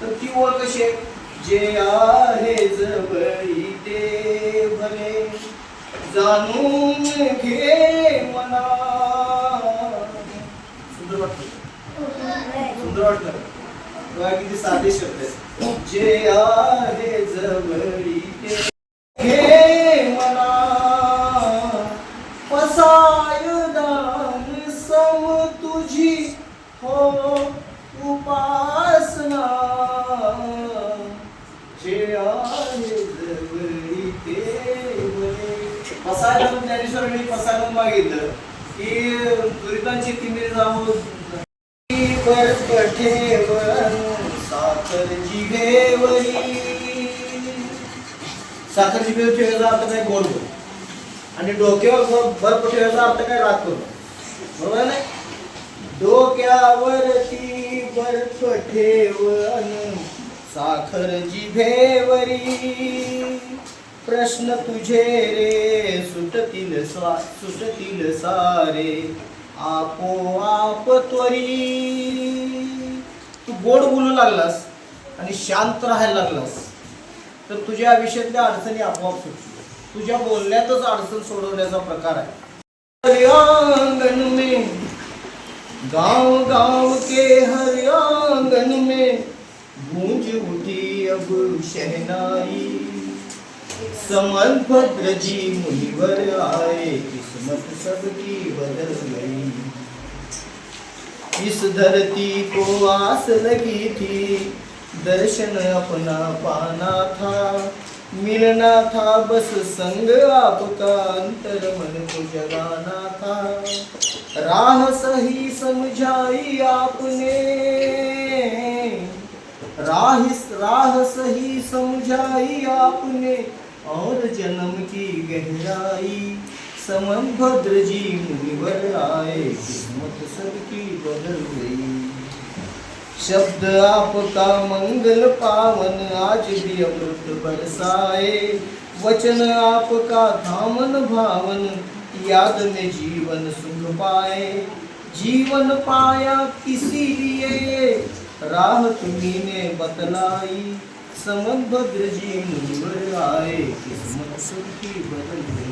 तर ती ओळ कशी आहे? जे आहे जवळी ते भले जाणून घे मना. सुंदर वाटतं? सुंदर वाटतं? बघा किती साधे शब्द आहेत. जे आहे जवळी ते घे मना, पसायदान सम तुझी हो उपासना. जे आहे जवळी ते भले. पसायदान ज्ञानेश्वरांनी पसायदान मागितलं की दुरितांची तिमिर जाऊन ठेवन साखर जिभेवरी. साखर जिभेवर ठेवायचा अर्थ काय? गोड बोल. आणि डोक्यावर बर्फ ठेवायचा अर्थ काय? राग करू. बरोबर नाही? डोक्यावरती बर्फ ठेवन साखर जिभेवरी. प्रश्न तुझे रे सुटतील सारे आपोआप त्वरी. तू गोड बोलू लागलास आणि शांत राहायला लागलास तर तुझ्या आयुष्यातल्या अडचणी आपोआप सुटतील. तुझ्या बोलण्यातच अडचण सोडवण्याचा प्रकार आहे. आंगन में गांव गांव के हर आंगन में गूंज उठी अब शहनाई. समंभद्र जी मुनिवर आए किस्मत सबकी बदल गई. इस धरती को आस लगी थी दर्शन अपना पाना था. मिलना था बस संग आपका अंतर मन को जगाना था. राह सही समझाई आपने राह सही समझाई आपने और जन्म की गहराई. समंभद्र जी मुनिवर आए किस्मत सबकी बदल गई. शब्द आपका मंगल पावन आज भी अमृत बरसाए. वचन आपका धामन भावन याद में जीवन सुख पाए. जीवन पाया किसी लिए राह तुम्ही ने बतलाई. समंभद्र जी मुनिवर आए किस्मत सबकी बदल गई.